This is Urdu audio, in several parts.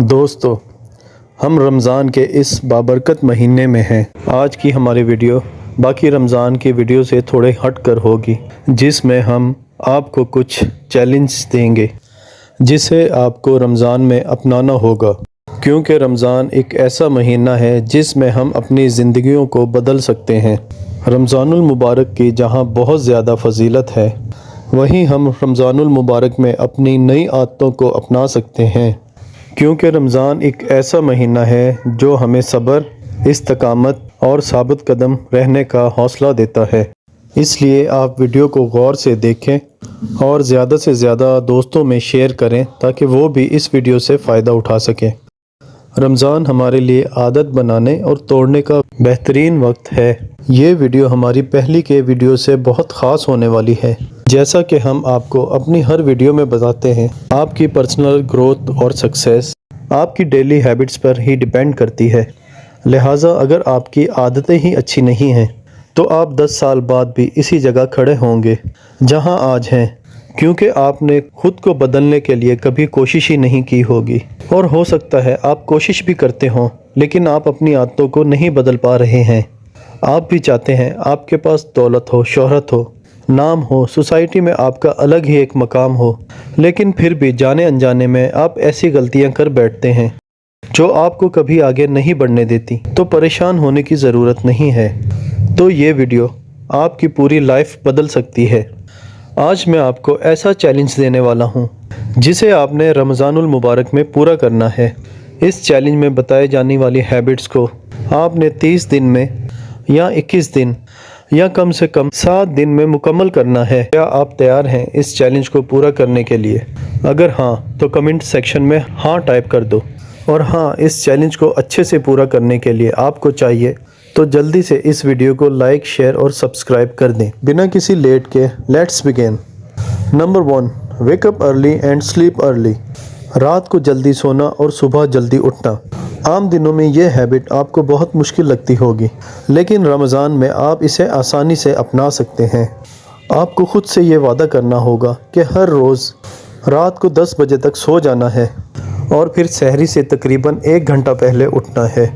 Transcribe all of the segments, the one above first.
دوستو، ہم رمضان کے اس بابرکت مہینے میں ہیں۔ آج کی ہماری ویڈیو باقی رمضان کی ویڈیو سے تھوڑے ہٹ کر ہوگی، جس میں ہم آپ کو کچھ چیلنج دیں گے جسے آپ کو رمضان میں اپنانا ہوگا، کیونکہ رمضان ایک ایسا مہینہ ہے جس میں ہم اپنی زندگیوں کو بدل سکتے ہیں۔ رمضان المبارک کی جہاں بہت زیادہ فضیلت ہے، وہیں ہم رمضان المبارک میں اپنی نئی عادتوں کو اپنا سکتے ہیں، کیونکہ رمضان ایک ایسا مہینہ ہے جو ہمیں صبر، استقامت اور ثابت قدم رہنے کا حوصلہ دیتا ہے۔ اس لیے آپ ویڈیو کو غور سے دیکھیں اور زیادہ سے زیادہ دوستوں میں شیئر کریں تاکہ وہ بھی اس ویڈیو سے فائدہ اٹھا سکیں۔ رمضان ہمارے لیے عادت بنانے اور توڑنے کا بہترین وقت ہے۔ یہ ویڈیو ہماری پہلی کے ویڈیو سے بہت خاص ہونے والی ہے۔ جیسا کہ ہم آپ کو اپنی ہر ویڈیو میں بتاتے ہیں، آپ کی پرسنل گروتھ اور سکسیس آپ کی ڈیلی ہیبٹس پر ہی ڈیپینڈ کرتی ہے۔ لہٰذا اگر آپ کی عادتیں ہی اچھی نہیں ہیں تو آپ 10 سال بعد بھی اسی جگہ کھڑے ہوں گے جہاں آج ہیں، کیونکہ آپ نے خود کو بدلنے کے لیے کبھی کوشش ہی نہیں کی ہوگی۔ اور ہو سکتا ہے آپ کوشش بھی کرتے ہوں لیکن آپ اپنی عادتوں کو نہیں بدل پا رہے ہیں۔ آپ بھی چاہتے ہیں آپ کے پاس دولت ہو، شہرت ہو، نام ہو، سوسائٹی میں آپ کا الگ ہی ایک مقام ہو، لیکن پھر بھی جانے انجانے میں آپ ایسی غلطیاں کر بیٹھتے ہیں جو آپ کو کبھی آگے نہیں بڑھنے دیتی۔ تو پریشان ہونے کی ضرورت نہیں ہے، تو یہ ویڈیو آپ کی پوری لائف بدل سکتی ہے۔ آج میں آپ کو ایسا چیلنج دینے والا ہوں جسے آپ نے رمضان المبارک میں پورا کرنا ہے۔ اس چیلنج میں بتائے جانے والی ہیبٹس کو آپ نے 30 دن میں یا 21 دن یا کم سے کم 7 دن میں مکمل کرنا ہے۔ کیا آپ تیار ہیں اس چیلنج کو پورا کرنے کے لیے؟ اگر ہاں تو کمنٹ سیکشن میں ہاں ٹائپ کر دو، اور ہاں، اس چیلنج کو اچھے سے پورا کرنے کے لیے آپ کو چاہیے تو جلدی سے اس ویڈیو کو لائک، شیئر اور سبسکرائب کر دیں۔ بنا کسی لیٹ کے let's begin. Number 1، wake up early and sleep early. رات کو جلدی سونا اور صبح جلدی اٹھنا۔ عام دنوں میں یہ ہیبٹ آپ کو بہت مشکل لگتی ہوگی، لیکن رمضان میں آپ اسے آسانی سے اپنا سکتے ہیں۔ آپ کو خود سے یہ وعدہ کرنا ہوگا کہ ہر روز رات کو 10 بجے تک سو جانا ہے اور پھر سحری سے تقریباً 1 گھنٹہ پہلے اٹھنا ہے۔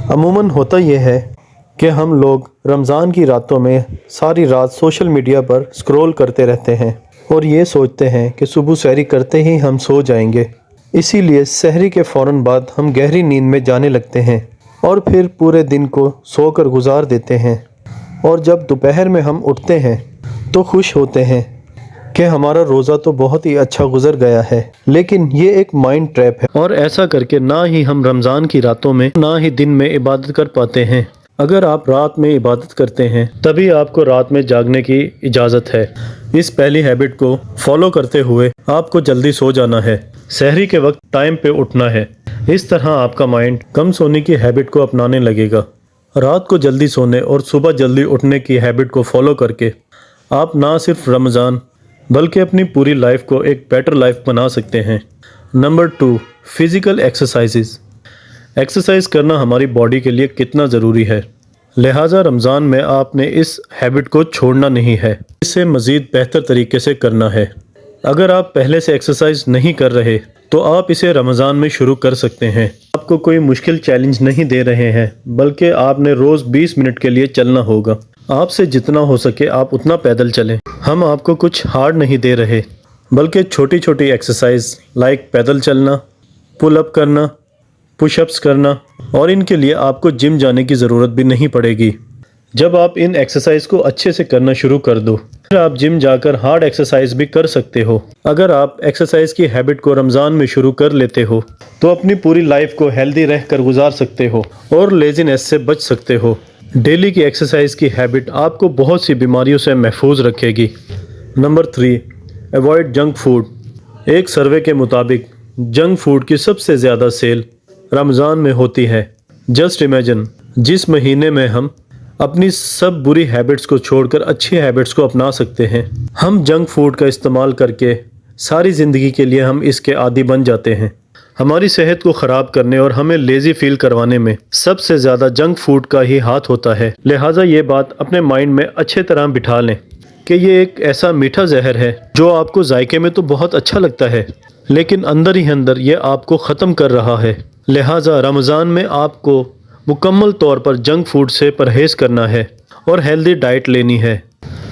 عموماً ہوتا یہ ہے کہ ہم لوگ رمضان کی راتوں میں ساری رات سوشل میڈیا پر سکرول کرتے رہتے ہیں اور یہ سوچتے ہیں کہ صبح سحری کرتے ہی ہم سو جائیں گے۔ اسی لیے سحری کے فوراً بعد ہم گہری نیند میں جانے لگتے ہیں اور پھر پورے دن کو سو کر گزار دیتے ہیں، اور جب دوپہر میں ہم اٹھتے ہیں تو خوش ہوتے ہیں کہ ہمارا روزہ تو بہت ہی اچھا گزر گیا ہے۔ لیکن یہ ایک مائنڈ ٹریپ ہے، اور ایسا کر کے نہ ہی ہم رمضان کی راتوں میں نہ ہی دن میں عبادت کر پاتے ہیں۔ اگر آپ رات میں عبادت کرتے ہیں تبھی آپ کو رات میں جاگنے کی اجازت ہے۔ اس پہلی ہیبٹ کو فالو کرتے ہوئے آپ کو جلدی سو جانا ہے، سحری کے وقت ٹائم پہ اٹھنا ہے۔ اس طرح آپ کا مائنڈ کم سونے کی ہیبٹ کو اپنانے لگے گا۔ رات کو جلدی سونے اور صبح جلدی اٹھنے کی ہیبٹ کو فالو کر کے آپ نہ صرف رمضان بلکہ اپنی پوری لائف کو ایک بیٹر لائف بنا سکتے ہیں۔ Number 2، physical exercises. ایکسرسائز کرنا ہماری باڈی کے لیے کتنا ضروری ہے، لہٰذا رمضان میں آپ نے اس ہیبٹ کو چھوڑنا نہیں ہے، اسے مزید بہتر طریقے سے کرنا ہے۔ اگر آپ پہلے سے ایکسرسائز نہیں کر رہے تو آپ اسے رمضان میں شروع کر سکتے ہیں۔ آپ کو کوئی مشکل چیلنج نہیں دے رہے ہیں، بلکہ آپ نے روز 20 منٹ کے لیے چلنا ہوگا۔ آپ سے جتنا ہو سکے آپ اتنا پیدل چلیں۔ ہم آپ کو کچھ ہارڈ نہیں دے رہے، بلکہ چھوٹی چھوٹی ایکسرسائز لائک پیدل چلنا، پل اپ کرنا، پش اپس کرنا، اور ان کے لیے آپ کو جم جانے کی ضرورت بھی نہیں پڑے گی۔ جب آپ ان ایکسرسائز کو اچھے سے کرنا شروع کر دو، پھر آپ جم جا کر ہارڈ ایکسرسائز بھی کر سکتے ہو۔ اگر آپ ایکسرسائز کی ہیبٹ کو رمضان میں شروع کر لیتے ہو تو اپنی پوری لائف کو ہیلدی رہ کر گزار سکتے ہو اور لیزینس سے بچ سکتے ہو۔ ڈیلی کی ایکسرسائز کی ہیبٹ آپ کو بہت سی بیماریوں سے محفوظ رکھے گی۔ Number 3، avoid junk food. ایک سروے کے مطابق جنک فوڈ کی سب سے زیادہ سیل رمضان میں ہوتی ہے۔ جسٹ امیجن، جس مہینے میں ہم اپنی سب بری ہیبٹس کو چھوڑ کر اچھی ہیبٹس کو اپنا سکتے ہیں، ہم جنک فوڈ کا استعمال کر کے ساری زندگی کے لیے ہم اس کے عادی بن جاتے ہیں۔ ہماری صحت کو خراب کرنے اور ہمیں لیزی فیل کروانے میں سب سے زیادہ جنک فوڈ کا ہی ہاتھ ہوتا ہے، لہٰذا یہ بات اپنے مائنڈ میں اچھے طرح بٹھا لیں۔ کہ یہ ایک ایسا میٹھا زہر ہے جو آپ کو ذائقے میں تو بہت اچھا لگتا ہے، لیکن اندر ہی اندر یہ آپ کو ختم کر رہا ہے۔ لہٰذا رمضان میں آپ کو مکمل طور پر جنک فوڈ سے پرہیز کرنا ہے اور ہیلدی ڈائٹ لینی ہے۔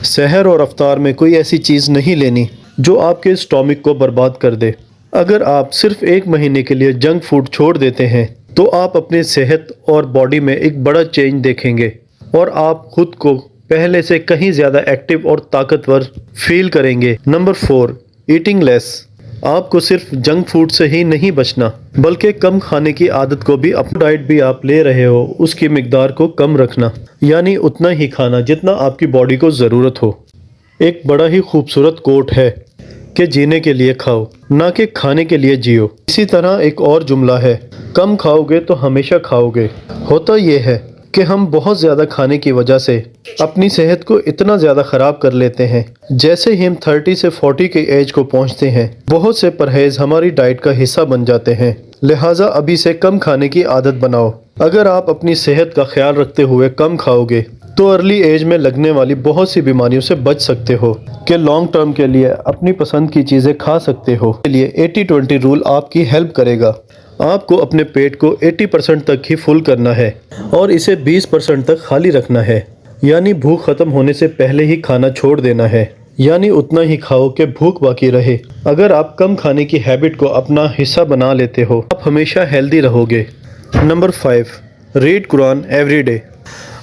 سحر اور افطار میں کوئی ایسی چیز نہیں لینی جو آپ کے اسٹامک کو برباد کر دے۔ اگر آپ صرف 1 مہینے کے لیے جنک فوڈ چھوڑ دیتے ہیں تو آپ اپنی صحت اور باڈی میں ایک بڑا چینج دیکھیں گے اور آپ خود کو پہلے سے کہیں زیادہ ایکٹیو اور طاقتور فیل کریں گے۔ نمبر 4، ایٹنگ لیس۔ آپ کو صرف جنک فوڈ سے ہی نہیں بچنا بلکہ کم کھانے کی عادت کو بھی، اپنی ڈائٹ بھی آپ لے رہے ہو اس کی مقدار کو کم رکھنا، یعنی اتنا ہی کھانا جتنا آپ کی باڈی کو ضرورت ہو۔ ایک بڑا ہی خوبصورت کوٹ ہے کہ جینے کے لیے کھاؤ نہ کہ کھانے کے لیے جیو۔ اسی طرح ایک اور جملہ ہے، کم کھاؤ گے تو ہمیشہ کھاؤ گے۔ ہوتا یہ ہے کہ ہم بہت زیادہ کھانے کی وجہ سے اپنی صحت کو اتنا زیادہ خراب کر لیتے ہیں۔ جیسے ہی ہم 30 سے 40 کی ایج کو پہنچتے ہیں بہت سے پرہیز ہماری ڈائٹ کا حصہ بن جاتے ہیں۔ لہٰذا ابھی سے کم کھانے کی عادت بناؤ۔ اگر آپ اپنی صحت کا خیال رکھتے ہوئے کم کھاؤ گے تو ارلی ایج میں لگنے والی بہت سی بیماریوں سے بچ سکتے ہو کہ لانگ ٹرم کے لیے اپنی پسند کی چیزیں کھا سکتے ہو۔ کے لیے 80-20 رول آپ کی ہیلپ کرے گا۔ آپ کو اپنے پیٹ کو 80% تک ہی فل کرنا ہے اور اسے 20% تک خالی رکھنا ہے، یعنی بھوک ختم ہونے سے پہلے ہی کھانا چھوڑ دینا ہے، یعنی اتنا ہی کھاؤ کہ بھوک باقی رہے۔ اگر آپ کم کھانے کی ہیبٹ کو اپنا حصہ بنا لیتے ہو آپ ہمیشہ ہیلدی رہو گے۔ نمبر 5، ریڈ قرآن ایوری ڈے۔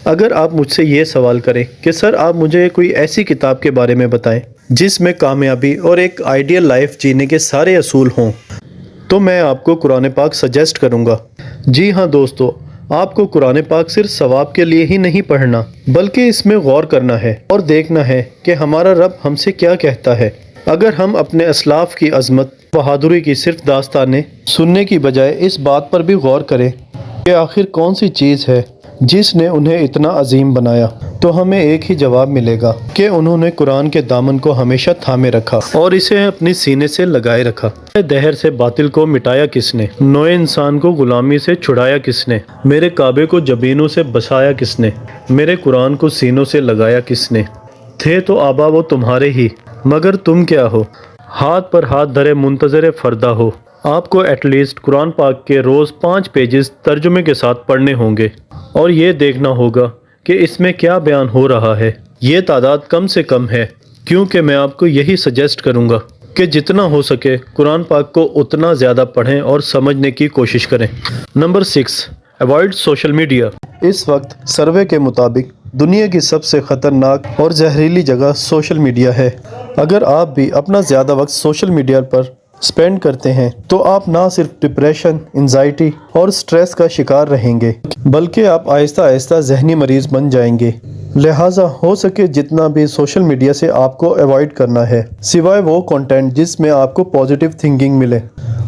اگر آپ مجھ سے یہ سوال کریں کہ سر آپ مجھے کوئی ایسی کتاب کے بارے میں بتائیں جس میں کامیابی اور ایک آئیڈیل لائف جینے کے سارے اصول ہوں، تو میں آپ کو قرآن پاک سجیسٹ کروں گا۔ جی ہاں دوستو، آپ کو قرآن پاک صرف ثواب کے لیے ہی نہیں پڑھنا بلکہ اس میں غور کرنا ہے اور دیکھنا ہے کہ ہمارا رب ہم سے کیا کہتا ہے۔ اگر ہم اپنے اسلاف کی عظمت بہادری کی صرف داستانیں سننے کی بجائے اس بات پر بھی غور کریں کہ آخر کون سی چیز ہے جس نے انہیں اتنا عظیم بنایا، تو ہمیں ایک ہی جواب ملے گا کہ انہوں نے قرآن کے دامن کو ہمیشہ تھامے رکھا اور اسے اپنی سینے سے لگائے رکھا۔ دہر سے باطل کو مٹایا کس نے؟ نوئے انسان کو غلامی سے چھڑایا کس نے؟ میرے کعبے کو جبینوں سے بسایا کس نے؟ میرے قرآن کو سینوں سے لگایا کس نے؟ تھے تو آبا وہ تمہارے ہی، مگر تم کیا ہو؟ ہاتھ پر ہاتھ دھرے منتظر فردہ ہو۔ آپ کو ایٹ لیسٹ قرآن پاک کے روز 5 پیجز ترجمے کے ساتھ پڑھنے ہوں گے اور یہ دیکھنا ہوگا کہ اس میں کیا بیان ہو رہا ہے۔ یہ تعداد کم سے کم ہے کیونکہ میں آپ کو یہی سجیسٹ کروں گا کہ جتنا ہو سکے قرآن پاک کو اتنا زیادہ پڑھیں اور سمجھنے کی کوشش کریں۔ Number 6، avoid social media. اس وقت سروے کے مطابق دنیا کی سب سے خطرناک اور زہریلی جگہ سوشل میڈیا ہے۔ اگر آپ بھی اپنا زیادہ وقت سوشل میڈیا پر سپینڈ کرتے ہیں تو آپ نہ صرف ڈپریشن، انزائٹی اور سٹریس کا شکار رہیں گے بلکہ آپ آہستہ آہستہ ذہنی مریض بن جائیں گے۔ لہٰذا ہو سکے جتنا بھی سوشل میڈیا سے آپ کو ایوائڈ کرنا ہے، سوائے وہ کنٹینٹ جس میں آپ کو پازیٹیو تھنکنگ ملے۔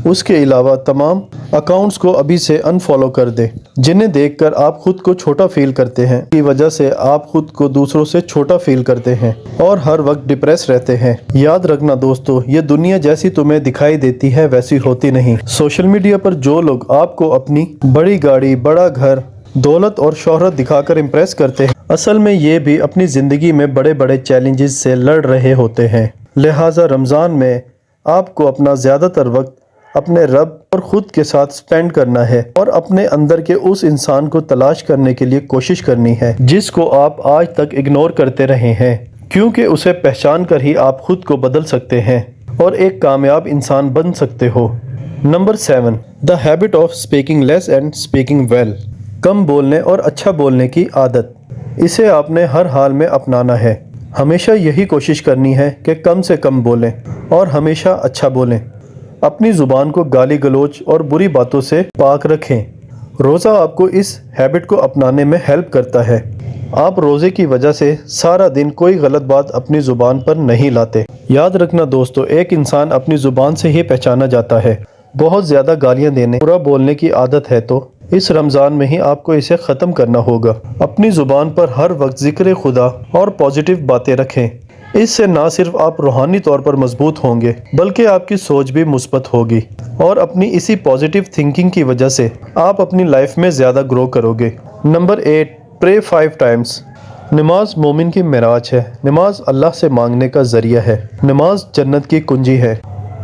اس کے علاوہ تمام اکاؤنٹس کو ابھی سے انفالو کر دیں جنہیں دیکھ کر آپ خود کو چھوٹا فیل کرتے ہیں، کی وجہ سے آپ خود کو دوسروں سے چھوٹا فیل کرتے ہیں اور ہر وقت ڈپریس رہتے ہیں۔ یاد رکھنا دوستو، یہ دنیا جیسی تمہیں دکھائی دیتی ہے ویسی ہوتی نہیں۔ سوشل میڈیا پر جو لوگ آپ کو اپنی بڑی گاڑی، بڑا گھر، دولت اور شہرت دکھا کر امپریس کرتے ہیں، اصل میں یہ بھی اپنی زندگی میں بڑے بڑے چیلنجز سے لڑ رہے ہوتے ہیں۔ لہٰذا رمضان میں آپ کو اپنا زیادہ تر وقت اپنے رب اور خود کے ساتھ سپینڈ کرنا ہے اور اپنے اندر کے اس انسان کو تلاش کرنے کے لیے کوشش کرنی ہے جس کو آپ آج تک اگنور کرتے رہے ہیں، کیونکہ اسے پہچان کر ہی آپ خود کو بدل سکتے ہیں اور ایک کامیاب انسان بن سکتے ہو۔ Number 7، the habit of speaking less and speaking well. کم بولنے اور اچھا بولنے کی عادت، اسے آپ نے ہر حال میں اپنانا ہے۔ ہمیشہ یہی کوشش کرنی ہے کہ کم سے کم بولیں اور ہمیشہ اچھا بولیں۔ اپنی زبان کو گالی گلوچ اور بری باتوں سے پاک رکھیں۔ روزہ آپ کو اس ہیبٹ کو اپنانے میں ہیلپ کرتا ہے۔ آپ روزے کی وجہ سے سارا دن کوئی غلط بات اپنی زبان پر نہیں لاتے۔ یاد رکھنا دوستو، ایک انسان اپنی زبان سے ہی پہچانا جاتا ہے۔ بہت زیادہ گالیاں دینے، برا بولنے کی عادت ہے تو اس رمضان میں ہی آپ کو اسے ختم کرنا ہوگا۔ اپنی زبان پر ہر وقت ذکر خدا اور پازیٹیو باتیں رکھیں۔ اس سے نہ صرف آپ روحانی طور پر مضبوط ہوں گے بلکہ آپ کی سوچ بھی مثبت ہوگی اور اپنی اسی پازیٹیو تھنکنگ کی وجہ سے آپ اپنی لائف میں زیادہ گرو کرو گے۔ نمبر 8، پرے 5 ٹائمز۔ نماز مومن کی معراج ہے۔ نماز اللہ سے مانگنے کا ذریعہ ہے۔ نماز جنت کی کنجی ہے۔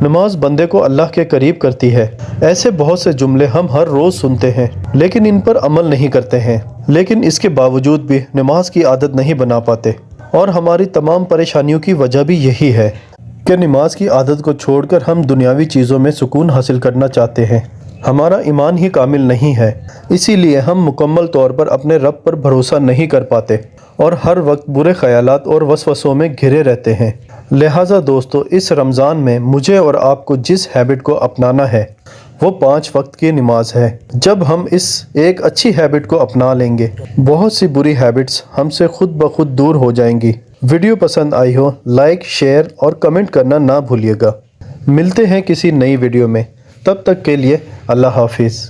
نماز بندے کو اللہ کے قریب کرتی ہے۔ ایسے بہت سے جملے ہم ہر روز سنتے ہیں لیکن ان پر عمل نہیں کرتے ہیں، لیکن اس کے باوجود بھی نماز کی عادت نہیں بنا پاتے، اور ہماری تمام پریشانیوں کی وجہ بھی یہی ہے کہ نماز کی عادت کو چھوڑ کر ہم دنیاوی چیزوں میں سکون حاصل کرنا چاہتے ہیں۔ ہمارا ایمان ہی کامل نہیں ہے، اسی لیے ہم مکمل طور پر اپنے رب پر بھروسہ نہیں کر پاتے اور ہر وقت برے خیالات اور وسوسوں میں گھرے رہتے ہیں۔ لہٰذا دوستو، اس رمضان میں مجھے اور آپ کو جس ہیبٹ کو اپنانا ہے وہ 5 وقت کی نماز ہے۔ جب ہم اس ایک اچھی ہیبٹ کو اپنا لیں گے، بہت سی بری ہیبٹس ہم سے خود بخود دور ہو جائیں گی۔ ویڈیو پسند آئی ہو لائک، شیئر اور کمنٹ کرنا نہ بھولیے گا۔ ملتے ہیں کسی نئی ویڈیو میں، تب تک کے لیے اللہ حافظ۔